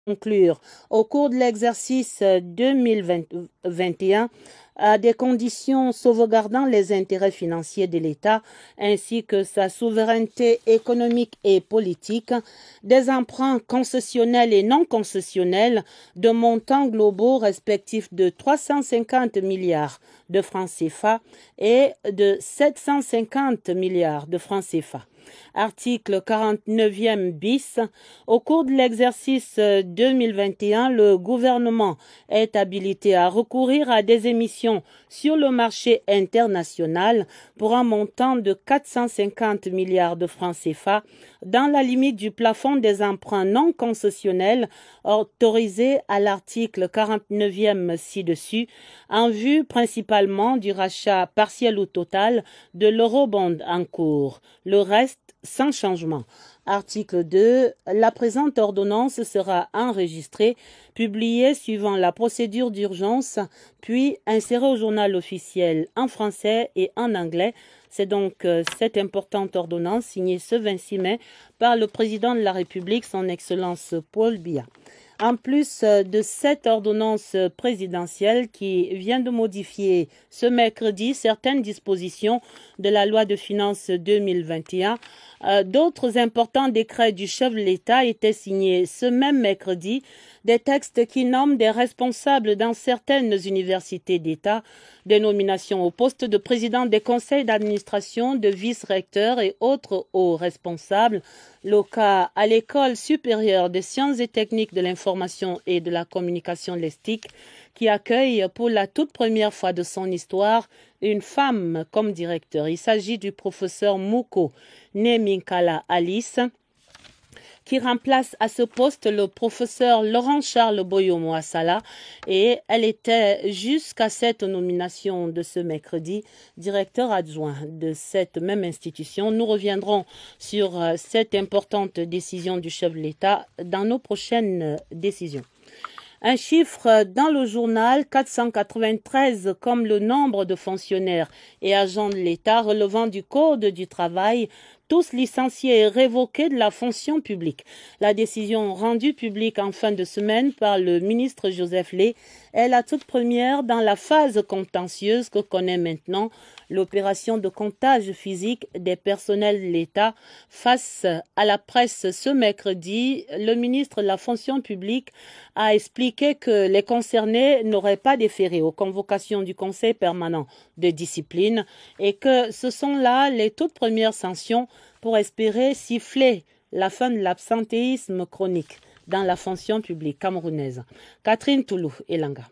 conclure au cours de l'exercice 2021 à des conditions sauvegardant les intérêts financiers de l'État ainsi que sa souveraineté économique et politique, des emprunts concessionnels et non concessionnels de montants globaux respectifs de 350 milliards de francs CFA et de 750 milliards de francs CFA. Article 49e bis. Au cours de l'exercice 2021, le gouvernement est habilité à recourir à des émissions sur le marché international pour un montant de 450 milliards de francs CFA dans la limite du plafond des emprunts non concessionnels autorisés à l'article 49e ci-dessus en vue principalement du rachat partiel ou total de l'eurobond en cours. Le reste sans changement. Article 2. La présente ordonnance sera enregistrée, publiée suivant la procédure d'urgence, puis insérée au journal officiel en français et en anglais. C'est donc cette importante ordonnance signée ce 26 mai par le président de la République, son Excellence Paul Biya. En plus de cette ordonnance présidentielle qui vient de modifier ce mercredi certaines dispositions de la loi de finances 2021, d'autres importants décrets du chef de l'État étaient signés ce même mercredi, des textes qui nomment des responsables dans certaines universités d'État, des nominations au poste de président des conseils d'administration, de vice-recteurs et autres hauts responsables. Le cas à l'École supérieure des sciences et techniques de l'information et de la communication l'ESTIC, qui accueille pour la toute première fois de son histoire une femme comme directeur. Il s'agit du professeur Mouko Neminkala Alice, qui remplace à ce poste le professeur Laurent-Charles Boyo-Moassala, et elle était jusqu'à cette nomination de ce mercredi directeur adjoint de cette même institution. Nous reviendrons sur cette importante décision du chef de l'État dans nos prochaines décisions. Un chiffre dans le journal, 493 comme le nombre de fonctionnaires et agents de l'État relevant du Code du travail, tous licenciés et révoqués de la fonction publique. La décision rendue publique en fin de semaine par le ministre Joseph Lay est la toute première dans la phase contentieuse que connaît maintenant l'opération de comptage physique des personnels de l'État. Face à la presse ce mercredi, le ministre de la fonction publique a expliqué que les concernés n'auraient pas déféré aux convocations du Conseil permanent de discipline et que ce sont là les toutes premières sanctions pour espérer siffler la fin de l'absentéisme chronique dans la fonction publique camerounaise. Catherine Toulou, Elanga.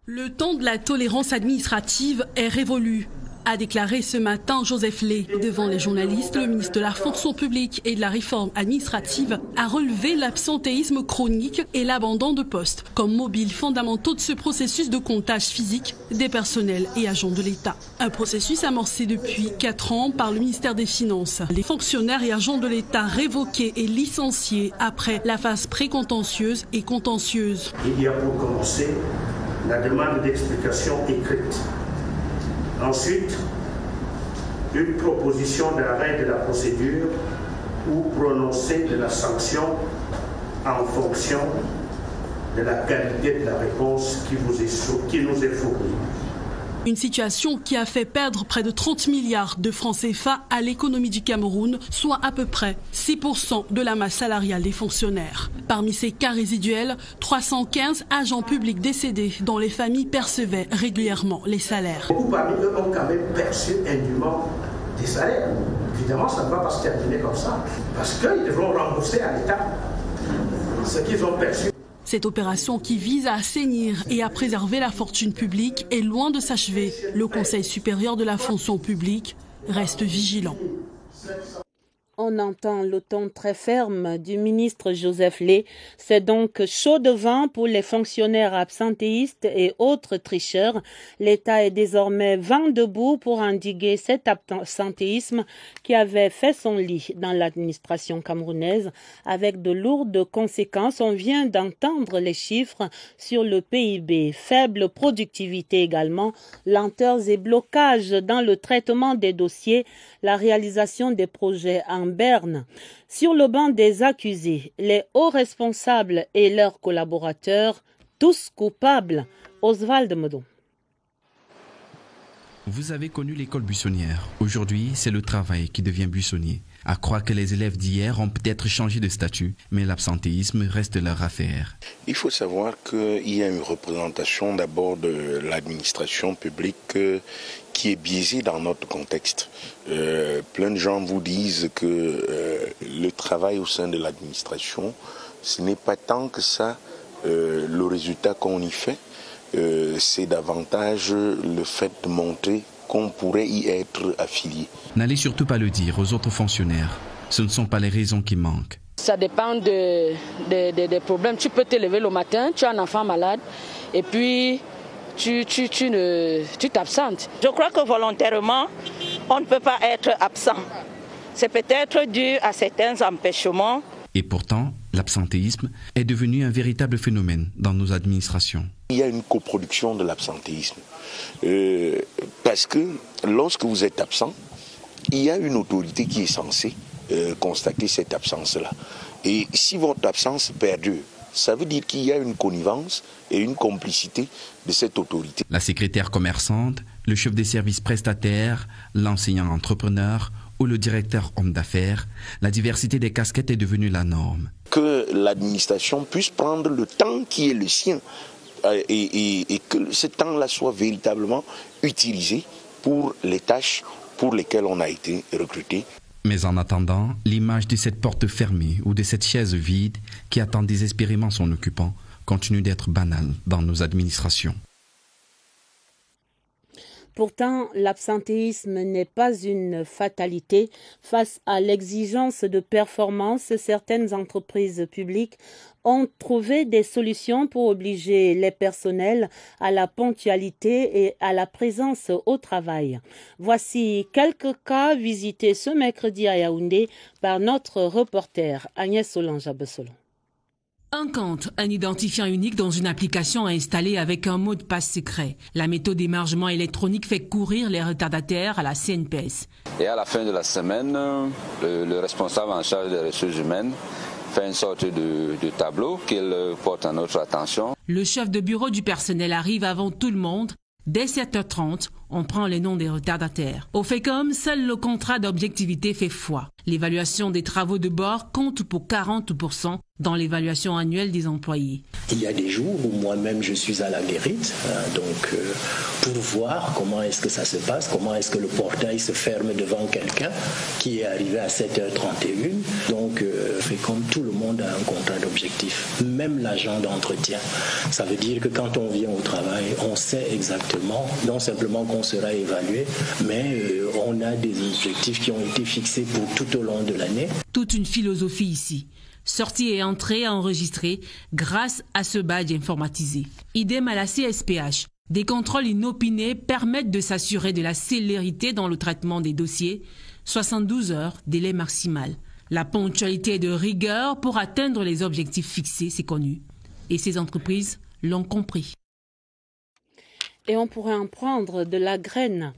Le temps de la tolérance administrative est révolu, a déclaré ce matin Joseph Lay. Devant les journalistes, le ministre de la fonction publique et de la réforme administrative a relevé l'absentéisme chronique et l'abandon de postes comme mobiles fondamentaux de ce processus de comptage physique des personnels et agents de l'État. Un processus amorcé depuis 4 ans par le ministère des Finances. Les fonctionnaires et agents de l'État révoqués et licenciés après la phase précontentieuse et contentieuse. Il y a pour commencer la demande d'explication écrite. Ensuite, une proposition d'arrêt de la procédure ou prononcer de la sanction en fonction de la qualité de la réponse qui nous est fournie. Une situation qui a fait perdre près de 30 milliards de francs CFA à l'économie du Cameroun, soit à peu près 6% de la masse salariale des fonctionnaires. Parmi ces cas résiduels, 315 agents publics décédés dont les familles percevaient régulièrement les salaires. Beaucoup parmi eux ont quand même perçu indûment des salaires. Évidemment, ça ne va pas se terminer comme ça, parce qu'ils devront rembourser à l'État ce qu'ils ont perçu. Cette opération qui vise à assainir et à préserver la fortune publique est loin de s'achever. Le Conseil supérieur de la fonction publique reste vigilant. On entend le ton très ferme du ministre Joseph Lay. C'est donc chaud devant pour les fonctionnaires absentéistes et autres tricheurs. L'État est désormais vent debout pour endiguer cet absentéisme qui avait fait son lit dans l'administration camerounaise avec de lourdes conséquences. On vient d'entendre les chiffres sur le PIB. Faible productivité également, lenteurs et blocages dans le traitement des dossiers, la réalisation des projets en Berne. Sur le banc des accusés, les hauts responsables et leurs collaborateurs, tous coupables. Oswald Modon. Vous avez connu l'école buissonnière. Aujourd'hui, c'est le travail qui devient buissonnier. À croire que les élèves d'hier ont peut-être changé de statut, mais l'absentéisme reste leur affaire. Il faut savoir qu'il y a une représentation d'abord de l'administration publique qui est biaisée dans notre contexte. Plein de gens vous disent que le travail au sein de l'administration, ce n'est pas tant que ça le résultat qu'on y fait. C'est davantage le fait de montrer qu'on pourrait y être affilié. N'allez surtout pas le dire aux autres fonctionnaires. Ce ne sont pas les raisons qui manquent. Ça dépend des problèmes. Tu peux te lever le matin, tu as un enfant malade et puis tu t'absentes. Je crois que volontairement, on ne peut pas être absent. C'est peut-être dû à certains empêchements. Et pourtant, l'absentéisme est devenu un véritable phénomène dans nos administrations. Il y a une coproduction de l'absentéisme. Parce que lorsque vous êtes absent, il y a une autorité qui est censée constater cette absence-là. Et si votre absence perdure, ça veut dire qu'il y a une connivence et une complicité de cette autorité. La secrétaire commerçante, le chef des services prestataires, l'enseignant entrepreneur ou le directeur homme d'affaires, la diversité des casquettes est devenue la norme. Que l'administration puisse prendre le temps qui est le sien et que ce temps-là soit véritablement utilisé pour les tâches pour lesquelles on a été recruté. Mais en attendant, l'image de cette porte fermée ou de cette chaise vide qui attend désespérément son occupant continue d'être banale dans nos administrations. Pourtant, l'absentéisme n'est pas une fatalité. Face à l'exigence de performance, certaines entreprises publiques ont trouvé des solutions pour obliger les personnels à la ponctualité et à la présence au travail. Voici quelques cas visités ce mercredi à Yaoundé par notre reporter Agnès Solange-Abessolon. Un compte, un identifiant unique dans une application installée avec un mot de passe secret. La méthode d'émargement électronique fait courir les retardataires à la CNPS. Et à la fin de la semaine, le responsable en charge des ressources humaines fait une sorte de tableau qu'il porte à notre attention. Le chef de bureau du personnel arrive avant tout le monde. Dès 7h30, on prend les noms des retardataires. Au FECOM, seul le contrat d'objectivité fait foi. L'évaluation des travaux de bord compte pour 40% dans l'évaluation annuelle des employés. Il y a des jours où moi-même je suis à la mérite, pour voir comment est-ce que ça se passe, comment est-ce que le portail se ferme devant quelqu'un qui est arrivé à 7h31. Donc, FECOM, tout le monde a un contrat d'objectif, même l'agent d'entretien. Ça veut dire que quand on vient au travail, on sait exactement, non simplement qu'on sera évalué, mais on a des objectifs qui ont été fixés pour tout au long de l'année. Toute une philosophie ici. Sortie et entrée enregistrée grâce à ce badge informatisé. Idem à la CSPH. Des contrôles inopinés permettent de s'assurer de la célérité dans le traitement des dossiers. 72 heures, délai maximal. La ponctualité est de rigueur pour atteindre les objectifs fixés, c'est connu. Et ces entreprises l'ont compris. Et on pourrait en prendre de la graine.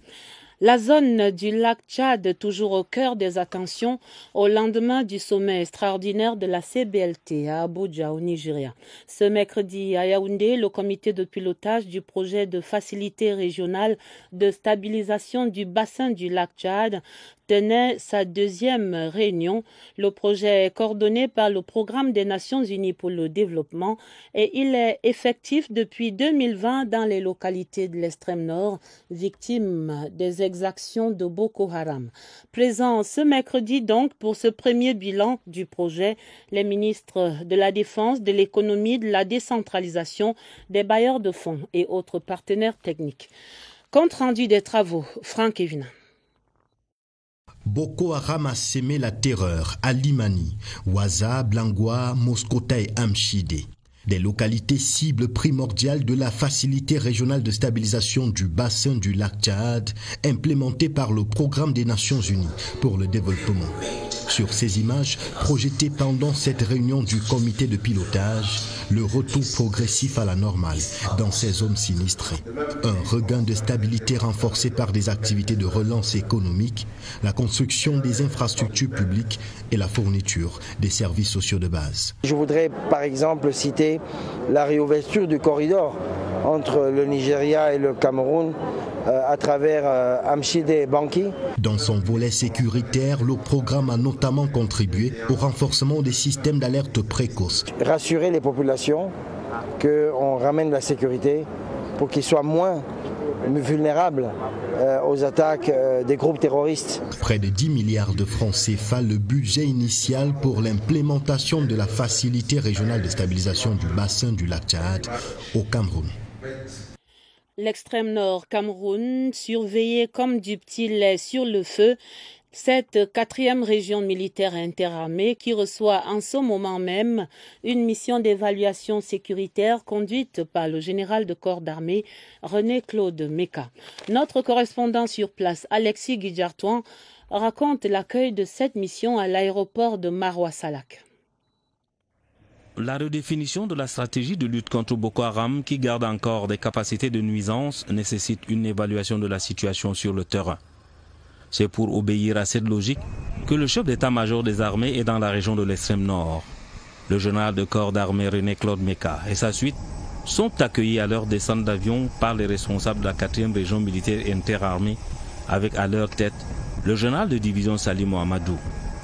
La zone du lac Tchad, toujours au cœur des attentions, au lendemain du sommet extraordinaire de la CBLT à Abuja, au Nigeria. Ce mercredi à Yaoundé, le comité de pilotage du projet de facilité régionale de stabilisation du bassin du lac Tchad tenait sa deuxième réunion. Le projet est coordonné par le Programme des Nations Unies pour le développement et il est effectif depuis 2020 dans les localités de l'extrême nord, victimes des exactions de Boko Haram. Présents ce mercredi donc pour ce premier bilan du projet, les ministres de la Défense, de l'économie, de la décentralisation, des bailleurs de fonds et autres partenaires techniques. Compte rendu des travaux, Franck Evina. Boko Haram a sémé la terreur à Limani, Ouaza, Blangwa, Moskota et Amchide. Des localités cibles primordiales de la facilité régionale de stabilisation du bassin du lac Tchad, implémentée par le Programme des Nations Unies pour le développement. Sur ces images, projetées pendant cette réunion du comité de pilotage, le retour progressif à la normale dans ces zones sinistrées. Un regain de stabilité renforcé par des activités de relance économique, la construction des infrastructures publiques et la fourniture des services sociaux de base. Je voudrais par exemple citer la réouverture du corridor entre le Nigeria et le Cameroun à travers Amchide et Banki. Dans son volet sécuritaire, le programme a notamment contribué au renforcement des systèmes d'alerte précoce. Rassurer les populations qu'on ramène la sécurité pour qu'ils soient moins vulnérables aux attaques des groupes terroristes. Près de 10 milliards de francs CFA, le budget initial pour l'implémentation de la facilité régionale de stabilisation du bassin du lac Tchad au Cameroun. L'extrême nord Cameroun, surveillé comme du petit lait sur le feu, cette 4e région militaire interarmée qui reçoit en ce moment même une mission d'évaluation sécuritaire conduite par le général de corps d'armée René-Claude Meka. Notre correspondant sur place, Alexis Guidjartouan, raconte l'accueil de cette mission à l'aéroport de Maroua-Salak. La redéfinition de la stratégie de lutte contre Boko Haram, qui garde encore des capacités de nuisance, nécessite une évaluation de la situation sur le terrain. C'est pour obéir à cette logique que le chef d'état-major des armées est dans la région de l'extrême nord. Le général de corps d'armée René-Claude Meka et sa suite sont accueillis à leur descente d'avion par les responsables de la 4e région militaire interarmée, avec à leur tête le général de division Salim Mohamedou.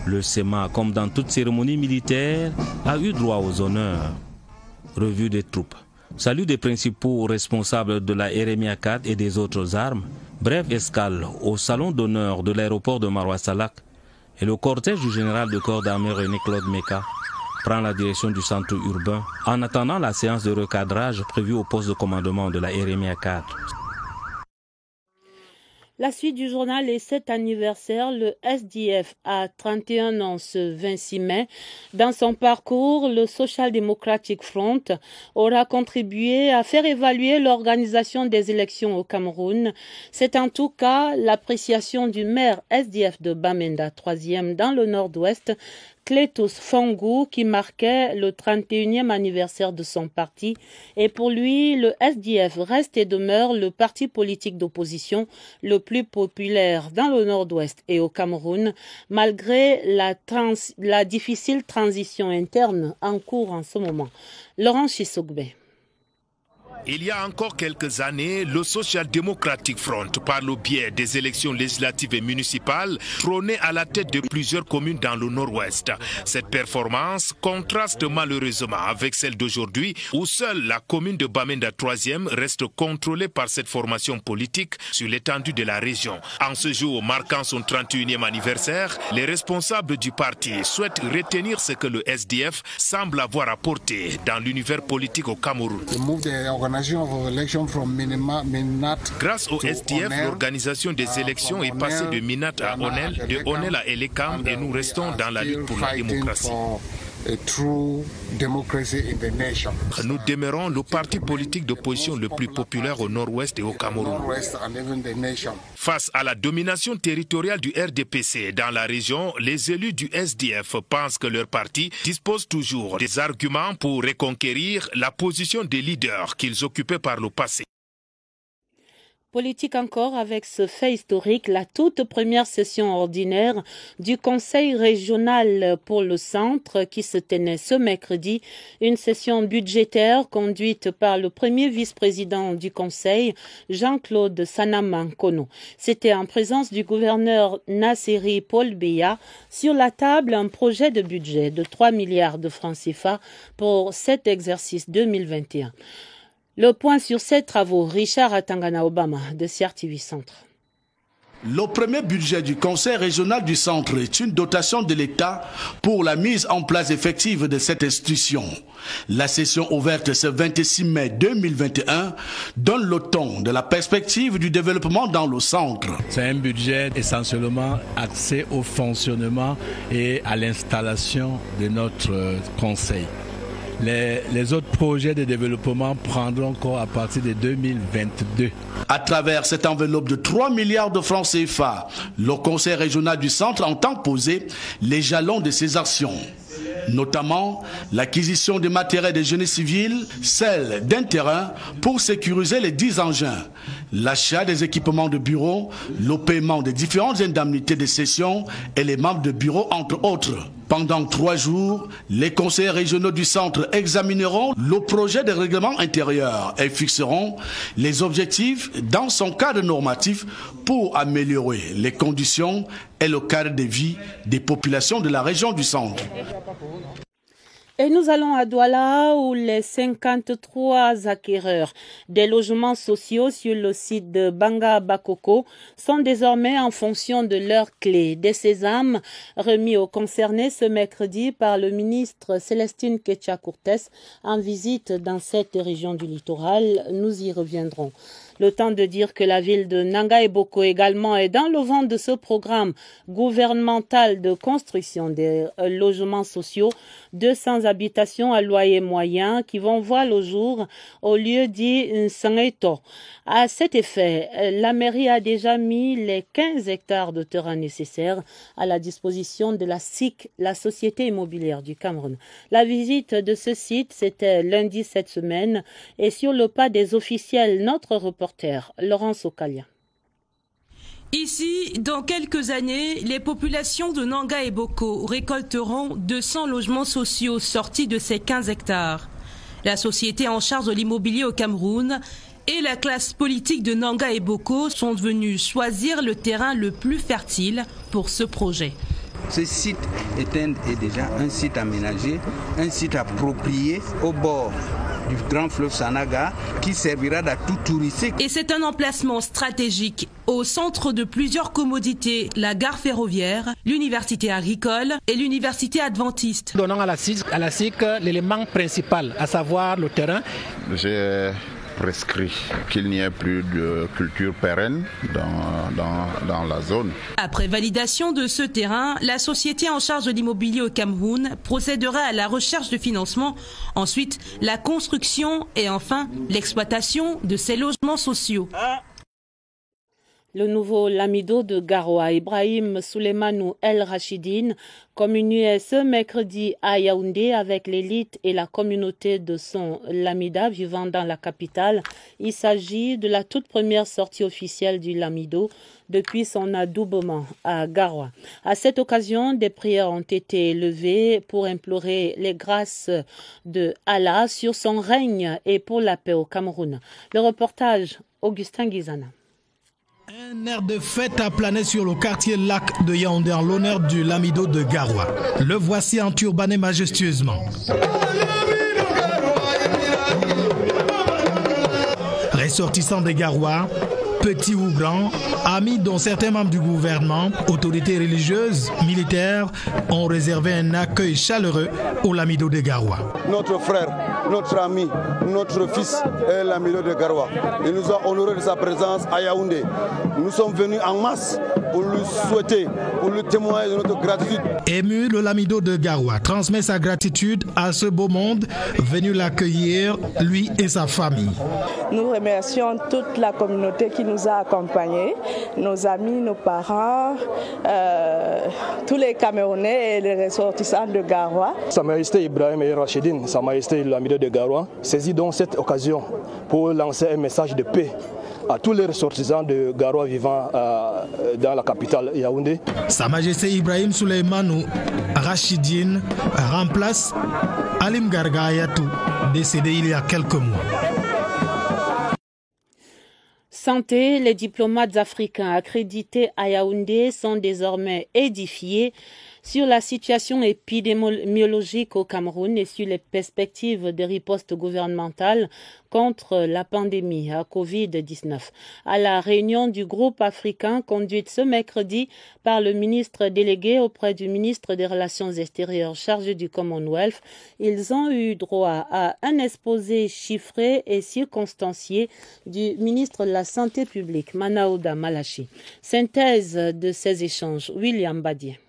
Le SEMA, comme dans toute cérémonie militaire, a eu droit aux honneurs. Revue des troupes, salut des principaux responsables de la RMI 4 et des autres armes, brève escale au salon d'honneur de l'aéroport de Maroua-Salak et le cortège du général de corps d'armée René-Claude Meka prend la direction du centre urbain en attendant la séance de recadrage prévue au poste de commandement de la RMI 4. La suite du journal est cet anniversaire. Le SDF a 31 ans ce 26 mai. Dans son parcours, le Social Democratic Front aura contribué à faire évaluer l'organisation des élections au Cameroun. C'est en tout cas l'appréciation du maire SDF de Bamenda, 3e dans le nord-ouest, Clétus Fongou, qui marquait le 31e anniversaire de son parti. Et pour lui, le SDF reste et demeure le parti politique d'opposition le plus populaire dans le nord-ouest et au Cameroun, malgré la difficile transition interne en cours en ce moment. Laurent Chisogbe. Il y a encore quelques années, le Social Democratic Front, par le biais des élections législatives et municipales, trônait à la tête de plusieurs communes dans le nord-ouest. Cette performance contraste malheureusement avec celle d'aujourd'hui, où seule la commune de Bamenda 3e reste contrôlée par cette formation politique sur l'étendue de la région. En ce jour marquant son 31e anniversaire, les responsables du parti souhaitent retenir ce que le SDF semble avoir apporté dans l'univers politique au Cameroun. Grâce au SDF, l'organisation des élections est passée de Minat à Onel, de Onel à Elekam, et nous restons dans la lutte pour la démocratie. Nous demeurons le parti politique d'opposition le plus populaire au nord-ouest et au Cameroun. Face à la domination territoriale du RDPC dans la région, les élus du SDF pensent que leur parti dispose toujours des arguments pour reconquérir la position des leaders qu'ils occupaient par le passé. Politique encore avec ce fait historique, la toute première session ordinaire du Conseil régional pour le centre qui se tenait ce mercredi, une session budgétaire conduite par le premier vice-président du Conseil, Jean-Claude Sanamankono. C'était en présence du gouverneur Nasseri Paul Beya. Sur la table, un projet de budget de 3 milliards de francs CFA pour cet exercice 2021. Le point sur ces travaux, Richard Atangana Obama de CRTV Centre. Le premier budget du Conseil régional du Centre est une dotation de l'État pour la mise en place effective de cette institution. La session ouverte ce 26 mai 2021 donne le ton de la perspective du développement dans le centre. C'est un budget essentiellement axé au fonctionnement et à l'installation de notre conseil. Les autres projets de développement prendront corps à partir de 2022. À travers cette enveloppe de 3 milliards de francs CFA, le Conseil régional du centre entend poser les jalons de ces actions. Notamment l'acquisition de matériel de génie civil, celle d'un terrain pour sécuriser les 10 engins, l'achat des équipements de bureau, le paiement des différentes indemnités de cession et les membres de bureau entre autres. Pendant 3 jours, les conseillers régionaux du centre examineront le projet de règlement intérieur et fixeront les objectifs dans son cadre normatif pour améliorer les conditions et le cadre de vie des populations de la région du centre. Et nous allons à Douala où les 53 acquéreurs des logements sociaux sur le site de Banga Bakoko sont désormais en fonction de leurs clés. Des sésames remis aux concernés ce mercredi par le ministre Célestine Ketcha-Courtès en visite dans cette région du littoral. Nous y reviendrons. Le temps de dire que la ville de Nanga et Boko également est dans le vent de ce programme gouvernemental de construction des logements sociaux, 200 habitations à loyer moyen qui vont voir le jour au lieu dit Nsangeto. À cet effet, la mairie a déjà mis les 15 hectares de terrain nécessaires à la disposition de la SIC, la Société immobilière du Cameroun. La visite de ce site, c'était lundi cette semaine et sur le pas des officiels, notre reporter Laurence Okalia. Ici, dans quelques années, les populations de Nanga et Boko récolteront 200 logements sociaux sortis de ces 15 hectares. La société en charge de l'immobilier au Cameroun et la classe politique de Nanga et Boko sont devenus choisir le terrain le plus fertile pour ce projet. Ce site est déjà un site aménagé, un site approprié au bord du grand fleuve Sanaga qui servira d'atout touristique. Et c'est un emplacement stratégique au centre de plusieurs commodités, la gare ferroviaire, l'université agricole et l'université adventiste. Donnons à la SIC l'élément principal, à savoir le terrain. J'ai prescrit qu'il n'y ait plus de culture pérenne dans la zone. Après validation de ce terrain, la société en charge de l'immobilier au Cameroun procédera à la recherche de financement, ensuite la construction et enfin l'exploitation de ces logements sociaux. Le nouveau lamido de Garoua, Ibrahim Souleymanou El Rachidine, communiait ce mercredi à Yaoundé avec l'élite et la communauté de son lamida vivant dans la capitale. Il s'agit de la toute première sortie officielle du lamido depuis son adoubement à Garoua. À cette occasion, des prières ont été élevées pour implorer les grâces de Allah sur son règne et pour la paix au Cameroun. Le reportage, Augustin Guizana. Un air de fête a plané sur le quartier lac de Yaoundé en l'honneur du lamido de Garoua. Le voici enturbané majestueusement. Ressortissants des Garoua, petits ou grands, amis dont certains membres du gouvernement, autorités religieuses, militaires, ont réservé un accueil chaleureux au lamido de Garoua. Notre frère, notre ami, notre fils est l'amido de Garoua. Il nous a honoré de sa présence à Yaoundé. Nous sommes venus en masse pour lui souhaiter, pour lui témoigner de notre gratitude. Ému, le lamido de Garoua transmet sa gratitude à ce beau monde venu l'accueillir, lui et sa famille. Nous remercions toute la communauté qui nous a accompagnés, nos amis, nos parents, tous les Camerounais et les ressortissants de Garoua. Sa Majesté Ibrahim El Rachidine, Sa Majesté l'amido de Garoua, saisit donc cette occasion pour lancer un message de paix à tous les ressortissants de Garoua vivant dans la capitale Yaoundé. Sa Majesté Ibrahim Souleymanou Rachidine remplace Alim Garga Ayatou, décédé il y a quelques mois. Santé, les diplomates africains accrédités à Yaoundé sont désormais édifiés sur la situation épidémiologique au Cameroun et sur les perspectives de riposte gouvernementale contre la pandémie à Covid-19. À la réunion du groupe africain conduite ce mercredi par le ministre délégué auprès du ministre des Relations extérieures chargé du Commonwealth, ils ont eu droit à un exposé chiffré et circonstancié du ministre de la Santé publique, Manaouda Malachi. Synthèse de ces échanges, William Badier.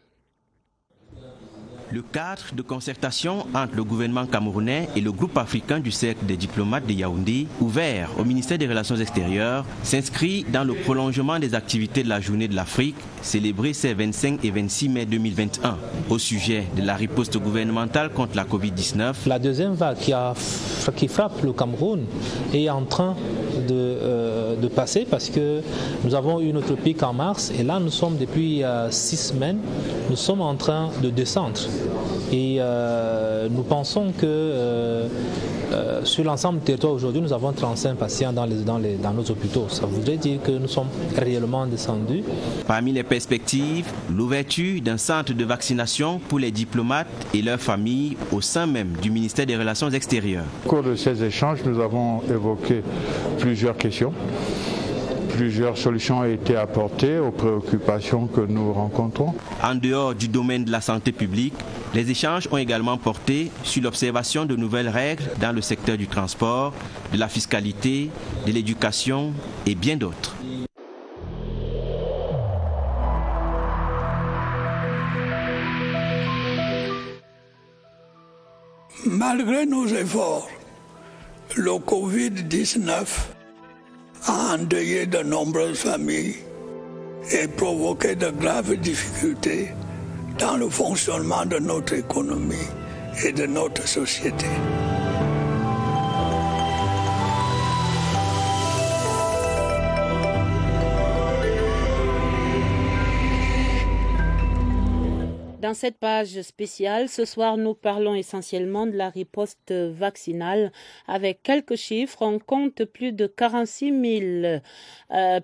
Le cadre de concertation entre le gouvernement camerounais et le groupe africain du cercle des diplomates de Yaoundé, ouvert au ministère des Relations extérieures, s'inscrit dans le prolongement des activités de la Journée de l'Afrique, célébrée ces 25 et 26 mai 2021, au sujet de la riposte gouvernementale contre la Covid-19. La deuxième vague qui frappe le Cameroun est en train de passer parce que nous avons eu notre pic en mars et là nous sommes depuis 6 semaines, nous sommes en train de descendre. Et nous pensons que sur l'ensemble du territoire aujourd'hui, nous avons 35 patients dans nos hôpitaux. Ça voudrait dire que nous sommes réellement descendus. Parmi les perspectives, l'ouverture d'un centre de vaccination pour les diplomates et leurs familles au sein même du ministère des Relations extérieures. Au cours de ces échanges, nous avons évoqué plusieurs questions. Plusieurs solutions ont été apportées aux préoccupations que nous rencontrons. En dehors du domaine de la santé publique, les échanges ont également porté sur l'observation de nouvelles règles dans le secteur du transport, de la fiscalité, de l'éducation et bien d'autres. Malgré nos efforts, le Covid-19 a endeuillé de nombreuses familles et provoqué de graves difficultés dans le fonctionnement de notre économie et de notre société. Dans cette page spéciale, ce soir, nous parlons essentiellement de la riposte vaccinale. Avec quelques chiffres, on compte plus de 46 000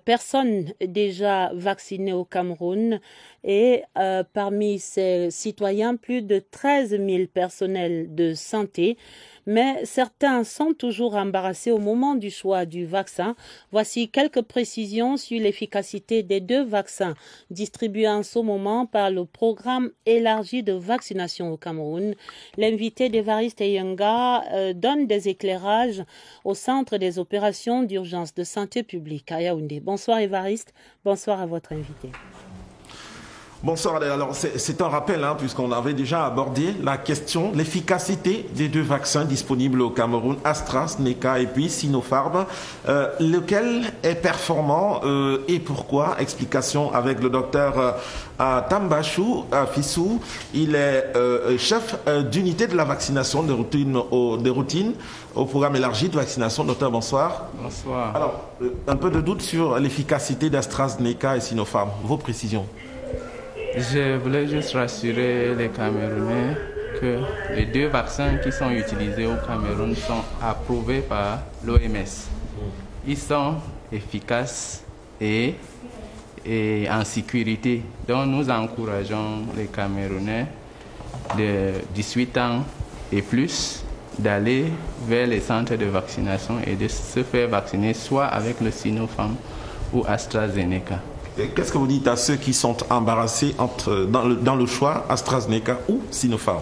personnes déjà vaccinées au Cameroun et parmi ces citoyens, plus de 13 000 personnels de santé. Mais certains sont toujours embarrassés au moment du choix du vaccin. Voici quelques précisions sur l'efficacité des 2 vaccins distribués en ce moment par le programme élargi de vaccination au Cameroun. L'invité d'Évariste Eyanga donne des éclairages au Centre des opérations d'urgence de santé publique à Yaoundé. Bonsoir Évariste, bonsoir à votre invité. Bonsoir. Alors c'est un rappel, puisqu'on avait déjà abordé la question, l'efficacité des 2 vaccins disponibles au Cameroun, AstraZeneca et puis Sinopharm. Lequel est performant et pourquoi? Explication avec le docteur Tambachou Fissou. Il est chef d'unité de la vaccination de routine au programme élargi de vaccination. Docteur, bonsoir. Bonsoir. Alors, un peu de doute sur l'efficacité d'AstraZeneca et Sinopharm. Vos précisions? Je voulais juste rassurer les Camerounais que les 2 vaccins qui sont utilisés au Cameroun sont approuvés par l'OMS. Ils sont efficaces et en sécurité. Donc nous encourageons les Camerounais de 18 ans et plus d'aller vers les centres de vaccination et de se faire vacciner soit avec le Sinopharm ou AstraZeneca. Qu'est-ce que vous dites à ceux qui sont embarrassés dans le choix AstraZeneca ou Sinopharm?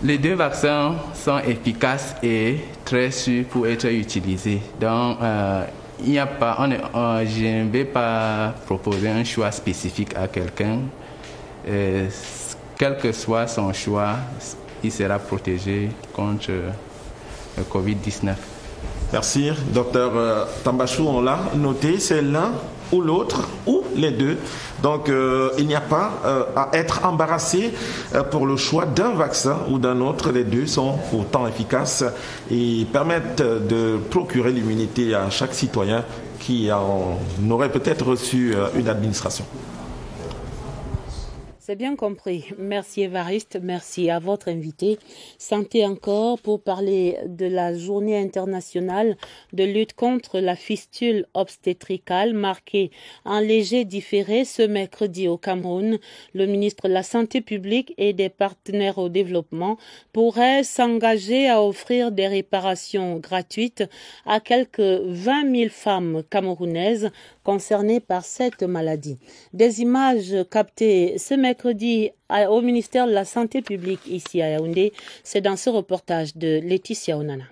Les 2 vaccins sont efficaces et très sûrs pour être utilisés. Donc, il n'y a pas, je ne vais pas proposer un choix spécifique à quelqu'un. Quel que soit son choix, il sera protégé contre le Covid-19. Merci, docteur Tambachou, on l'a noté, c'est l'un ou l'autre, ou les 2. Donc, il n'y a pas à être embarrassé pour le choix d'un vaccin ou d'un autre. Les 2 sont autant efficaces et permettent de procurer l'immunité à chaque citoyen qui en aurait peut-être reçu une administration. C'est bien compris. Merci Évariste, merci à votre invité. Santé encore pour parler de la journée internationale de lutte contre la fistule obstétricale marquée en léger différé ce mercredi au Cameroun. Le ministre de la Santé publique et des partenaires au développement pourrait s'engager à offrir des réparations gratuites à quelques 20 000 femmes camerounaises concernées par cette maladie. Des images captées ce mercredi au ministère de la Santé publique ici à Yaoundé, c'est dans ce reportage de Laetitia Onana.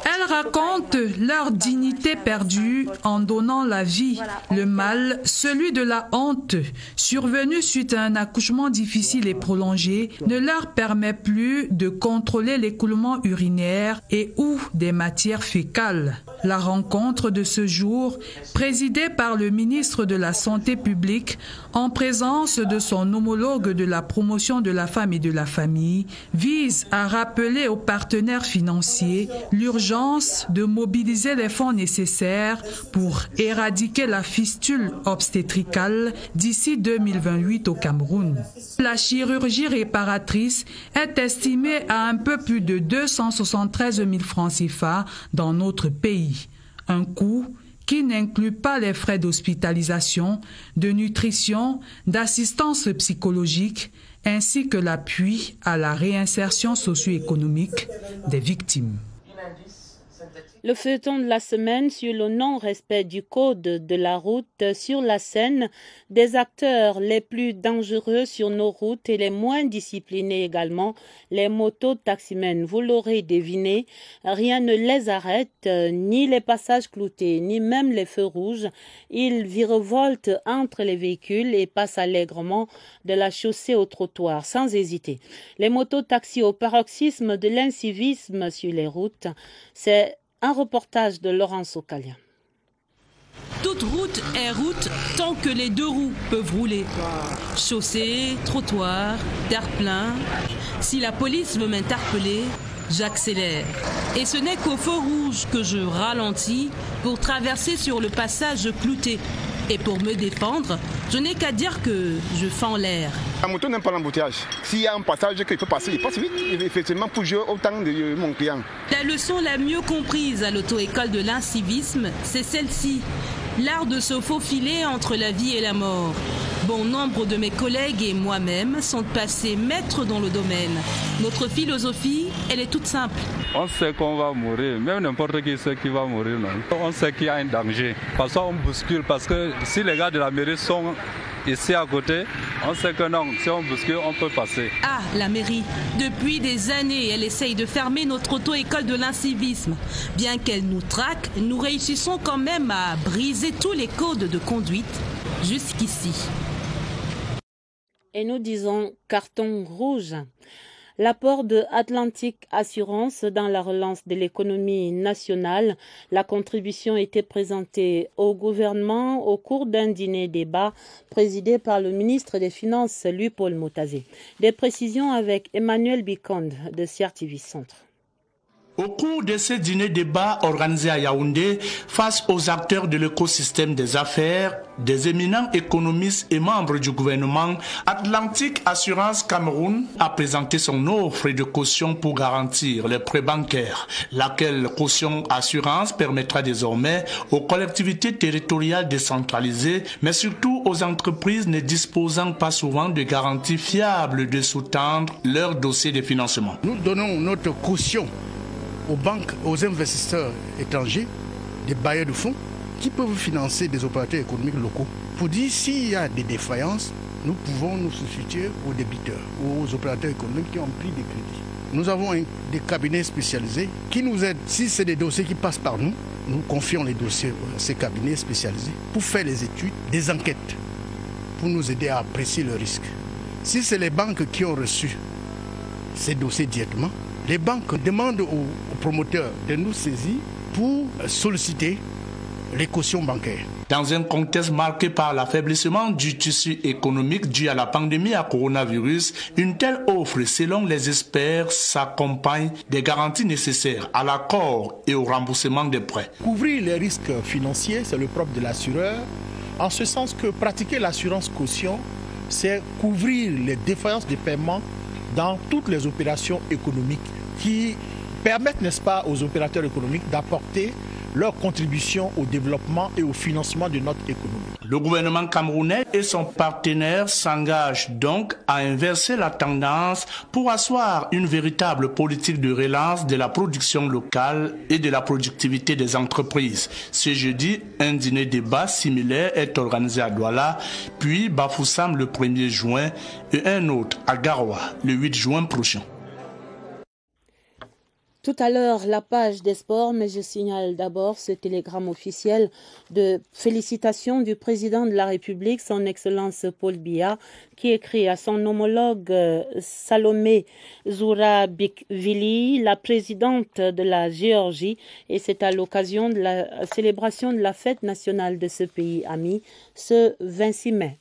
Elles racontent leur dignité perdue en donnant la vie. Le mal, celui de la honte, survenu suite à un accouchement difficile et prolongé, ne leur permet plus de contrôler l'écoulement urinaire et ou des matières fécales. La rencontre de ce jour, présidée par le ministre de la Santé publique, en présence de son homologue de la promotion de la femme et de la famille, vise à rappeler aux partenaires financiers l'urgence de mobiliser les fonds nécessaires pour éradiquer la fistule obstétricale d'ici 2028 au Cameroun. La chirurgie réparatrice est estimée à un peu plus de 273 000 francs CFA dans notre pays. Un coût qui n'inclut pas les frais d'hospitalisation, de nutrition, d'assistance psychologique, ainsi que l'appui à la réinsertion socio-économique des victimes. Le feuilleton de la semaine sur le non-respect du code de la route sur la scène, des acteurs les plus dangereux sur nos routes et les moins disciplinés également, les motos-taximens. Vous l'aurez deviné, rien ne les arrête, ni les passages cloutés, ni même les feux rouges. Ils virevoltent entre les véhicules et passent allègrement de la chaussée au trottoir, sans hésiter. Les motos-taxis au paroxysme de l'incivisme sur les routes, c'est un reportage de Laurence Ocalia. Toute route est route tant que les deux roues peuvent rouler. Chaussée, trottoir, terre-plein. Si la police veut m'interpeller, j'accélère. Et ce n'est qu'au feu rouge que je ralentis pour traverser sur le passage clouté. Et pour me défendre, je n'ai qu'à dire que je fends l'air. La moto n'aime pas l'embouteillage. S'il y a un passage qu'il peut passer, il passe vite, effectivement, pour jouer autant de mon client. La leçon la mieux comprise à l'auto-école de l'incivisme, c'est celle-ci. L'art de se faufiler entre la vie et la mort. Bon nombre de mes collègues et moi-même sont passés maîtres dans le domaine. Notre philosophie, elle est toute simple. On sait qu'on va mourir, même n'importe qui sait qu'il va mourir. Non. On sait qu'il y a un danger. Parfois on bouscule parce que si les gars de la mairie sont ici à côté, on sait que non, si on bouscule, on peut passer. Ah, la mairie. Depuis des années, elle essaye de fermer notre auto-école de l'incivisme. Bien qu'elle nous traque, nous réussissons quand même à briser tous les codes de conduite jusqu'ici. Et nous disons carton rouge. L'apport de Atlantic Assurance dans la relance de l'économie nationale, la contribution était présentée au gouvernement au cours d'un dîner-débat présidé par le ministre des Finances, Louis-Paul Motazé. Des précisions avec Emmanuel Biconde de CRTV Centre. Au cours de ce dîner-débat organisé à Yaoundé, face aux acteurs de l'écosystème des affaires, des éminents économistes et membres du gouvernement, Atlantic Assurance Cameroun a présenté son offre de caution pour garantir les prêts bancaires, laquelle caution assurance permettra désormais aux collectivités territoriales décentralisées, mais surtout aux entreprises ne disposant pas souvent de garanties fiables de sous-tendre leur dossier de financement. Nous donnons notre caution aux banques, aux investisseurs étrangers, des bailleurs de fonds qui peuvent financer des opérateurs économiques locaux. Pour dire s'il y a des défaillances, nous pouvons nous substituer aux débiteurs, aux opérateurs économiques qui ont pris des crédits. Nous avons des cabinets spécialisés qui nous aident. Si c'est des dossiers qui passent par nous, nous confions les dossiers à ces cabinets spécialisés pour faire les études, des enquêtes, pour nous aider à apprécier le risque. Si c'est les banques qui ont reçu ces dossiers directement, les banques demandent aux promoteurs de nous saisir pour solliciter les cautions bancaires. Dans un contexte marqué par l'affaiblissement du tissu économique dû à la pandémie à coronavirus, une telle offre, selon les experts, s'accompagne des garanties nécessaires à l'accord et au remboursement des prêts. Couvrir les risques financiers, c'est le propre de l'assureur, en ce sens que pratiquer l'assurance caution, c'est couvrir les défaillances de paiement dans toutes les opérations économiques qui permettent, n'est-ce pas, aux opérateurs économiques d'apporter leur contribution au développement et au financement de notre économie. Le gouvernement camerounais et son partenaire s'engagent donc à inverser la tendance pour asseoir une véritable politique de relance de la production locale et de la productivité des entreprises. Ce jeudi, un dîner-débat similaire est organisé à Douala, puis Bafoussam le 1er juin et un autre à Garoua le 8 juin prochain. Tout à l'heure, la page des sports, mais je signale d'abord ce télégramme officiel de félicitations du président de la République, son Excellence Paul Biya, qui écrit à son homologue Salomé Zourabichvili, la présidente de la Géorgie, et c'est à l'occasion de la célébration de la fête nationale de ce pays ami, ce 26 mai.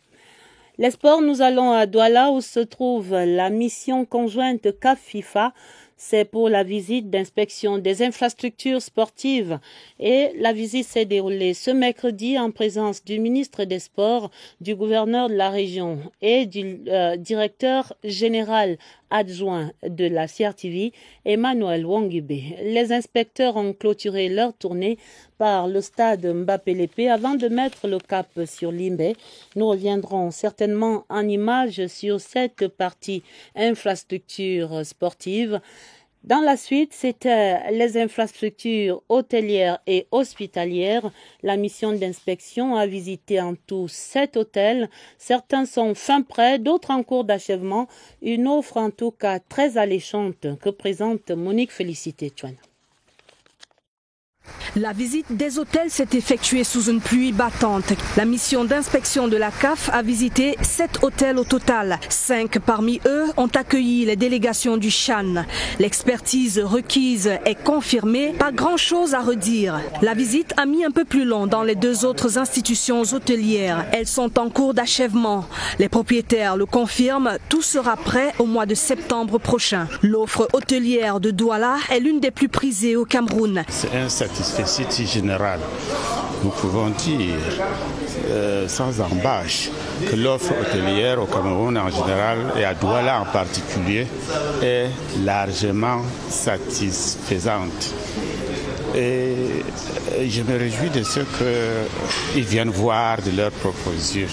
Les sports, nous allons à Douala où se trouve la mission conjointe CAF-FIFA. C'est pour la visite d'inspection des infrastructures sportives et la visite s'est déroulée ce mercredi en présence du ministre des Sports, du gouverneur de la région et du directeur général adjoint de la CRTV, Emmanuel Wongube. Les inspecteurs ont clôturé leur tournée par le stade Mbappé-Lépé avant de mettre le cap sur Limbe. Nous reviendrons certainement en images sur cette partie infrastructure sportive. Dans la suite, c'était les infrastructures hôtelières et hospitalières. La mission d'inspection a visité en tout 7 hôtels. Certains sont fin prêts, d'autres en cours d'achèvement. Une offre en tout cas très alléchante que présente Monique Félicité Chouane. La visite des hôtels s'est effectuée sous une pluie battante. La mission d'inspection de la CAF a visité 7 hôtels au total. 5 parmi eux ont accueilli les délégations du Chan. L'expertise requise est confirmée, pas grand-chose à redire. La visite a mis un peu plus long dans les 2 autres institutions hôtelières. Elles sont en cours d'achèvement. Les propriétaires le confirment, tout sera prêt au mois de septembre prochain. L'offre hôtelière de Douala est l'une des plus prisées au Cameroun. C'est un satisfait général. Nous pouvons dire sans embâche que l'offre hôtelière au Cameroun en général et à Douala en particulier est largement satisfaisante. Et je me réjouis de ce qu'ils viennent voir de leurs propositions.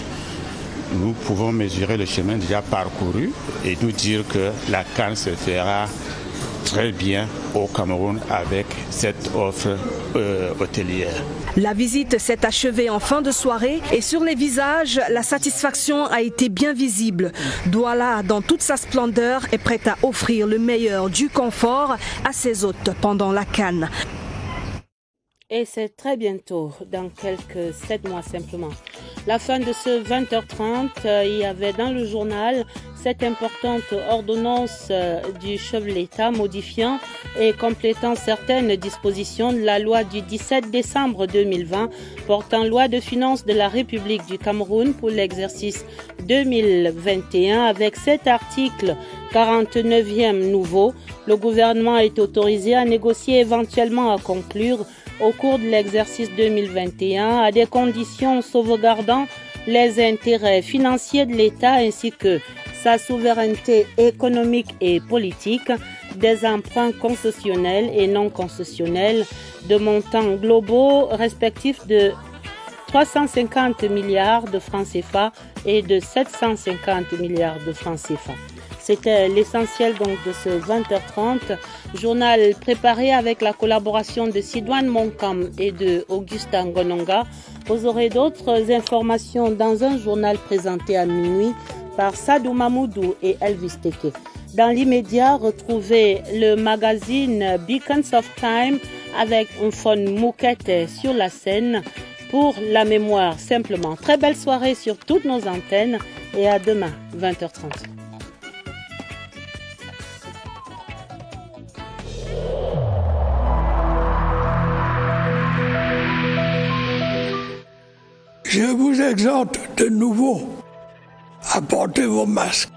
Nous pouvons mesurer le chemin déjà parcouru et nous dire que la CAN se fera très bien au Cameroun avec cette offre hôtelière. La visite s'est achevée en fin de soirée et sur les visages, la satisfaction a été bien visible. Douala, dans toute sa splendeur, est prête à offrir le meilleur du confort à ses hôtes pendant la CAN. Et c'est très bientôt, dans quelques 7 mois simplement. La fin de ce 20h30, il y avait dans le journal cette importante ordonnance du chef de l'État modifiant et complétant certaines dispositions de la loi du 17 décembre 2020 portant loi de finances de la République du Cameroun pour l'exercice 2021. Avec cet article 49e nouveau, le gouvernement est autorisé à négocier éventuellement à conclure au cours de l'exercice 2021 à des conditions sauvegardant les intérêts financiers de l'État ainsi que sa souveraineté économique et politique, des emprunts concessionnels et non concessionnels de montants globaux respectifs de 350 milliards de francs CFA et de 750 milliards de francs CFA. C'était l'essentiel donc de ce 20h30, journal préparé avec la collaboration de Sidouane Monkam et de Augustin Gononga. Vous aurez d'autres informations dans un journal présenté à minuit par Sadou Mamoudou et Elvis Teke. Dans l'immédiat, retrouvez le magazine Beacons of Time avec un fond Moukette sur la scène pour la mémoire simplement. Très belle soirée sur toutes nos antennes et à demain 20h30. Je vous exhorte de nouveau à porter vos masques,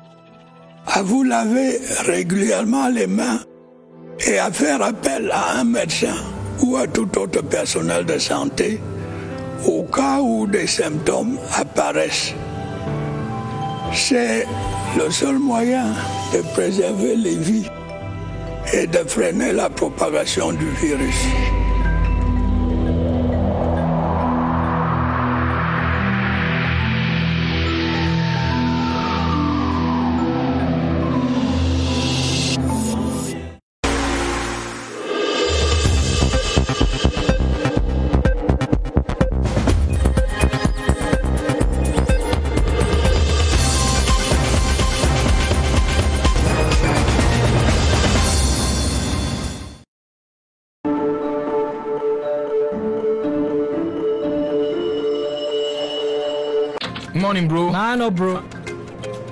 à vous laver régulièrement les mains et à faire appel à un médecin ou à tout autre personnel de santé au cas où des symptômes apparaissent. C'est le seul moyen de préserver les vies et de freiner la propagation du virus. morning, bro. Nah, no, bro.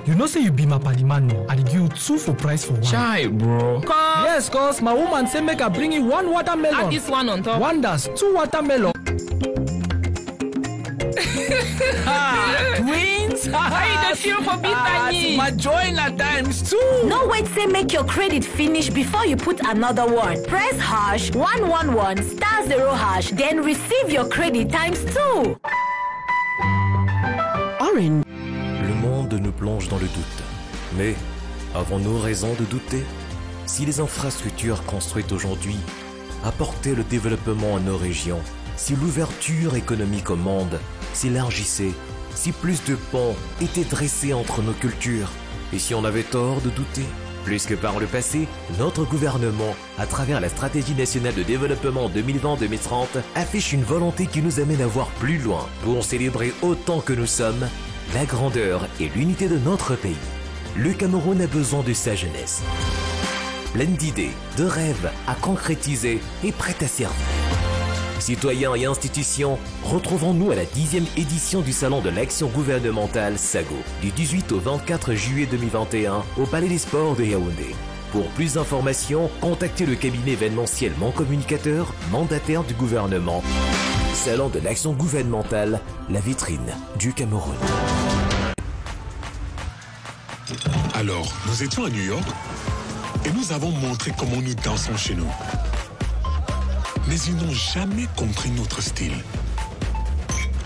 You know say you be my party man, no? I give you 2 for price for 1. Chai, bro. Yes, cause my woman say make I bring you 1 watermelon. And this one on top. One that's 2 watermelon. Twins? How you feel for Bitani? My join at times too. No wait, say make your credit finish before you put another one. Press #111 *0#, then receive your credit ×2. Orange. Le monde nous plonge dans le doute. Mais avons-nous raison de douter? Si les infrastructures construites aujourd'hui apportaient le développement à nos régions, si l'ouverture économique au monde s'élargissait, si plus de ponts étaient dressés entre nos cultures, et si on avait tort de douter? Plus que par le passé, notre gouvernement, à travers la stratégie nationale de développement 2020-2030, affiche une volonté qui nous amène à voir plus loin pour célébrer autant que nous sommes la grandeur et l'unité de notre pays. Le Cameroun a besoin de sa jeunesse, pleine d'idées, de rêves à concrétiser et prête à servir. Citoyens et institutions, retrouvons-nous à la 10e édition du Salon de l'Action Gouvernementale SAGO, du 18 au 24 juillet 2021 au Palais des Sports de Yaoundé. Pour plus d'informations, contactez le cabinet événementiel Mon Communicateur, mandataire du gouvernement. Salon de l'Action Gouvernementale, la vitrine du Cameroun. Alors, nous étions à New York et nous avons montré comment nous dansons chez nous. Mais ils n'ont jamais compris notre style.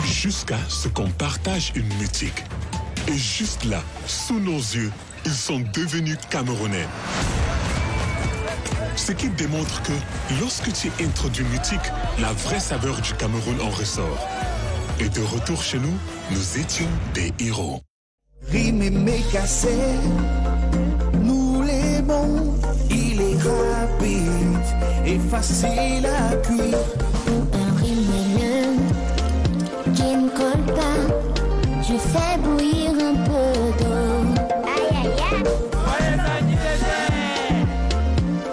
Jusqu'à ce qu'on partage une musique. Et juste là, sous nos yeux, ils sont devenus Camerounais. Ce qui démontre que lorsque tu introduis musique, la vraie saveur du Cameroun en ressort. Et de retour chez nous, nous étions des héros. Rime et cassé, nous l'aimons, il est rapide et facile à cuire. Un rime qui ne colle pas, je fais bouillir un peu d'eau. Aïe aïe aïe.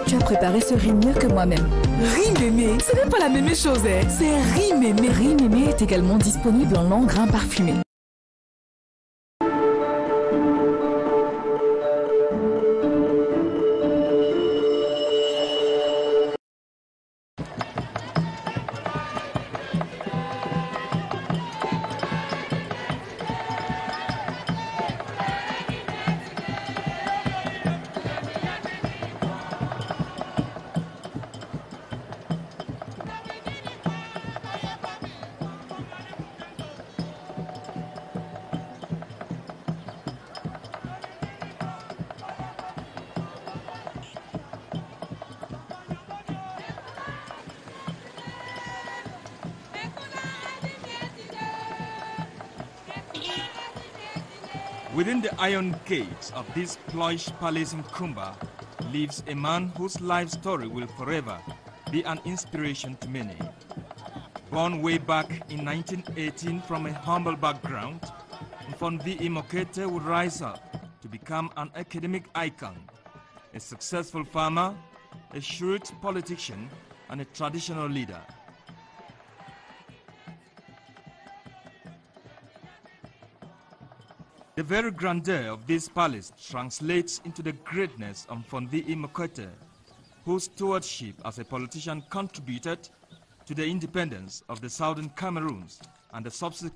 Tu as préparé ce rime mieux que moi-même. Rime-mémé, ce n'est pas la même chose, hein. C'est rime-mémé. Rime-mémé est également disponible en longs grains parfumés. Within the iron gates of this plush palace in Kumba lives a man whose life story will forever be an inspiration to many. Born way back in 1918 from a humble background, Mfonvi Imokete would rise up to become an academic icon, a successful farmer, a shrewd politician, and a traditional leader. The very grandeur of this palace translates into the greatness of Mfonvi Imokete, whose stewardship as a politician contributed to the independence of the southern Cameroons and the subsequent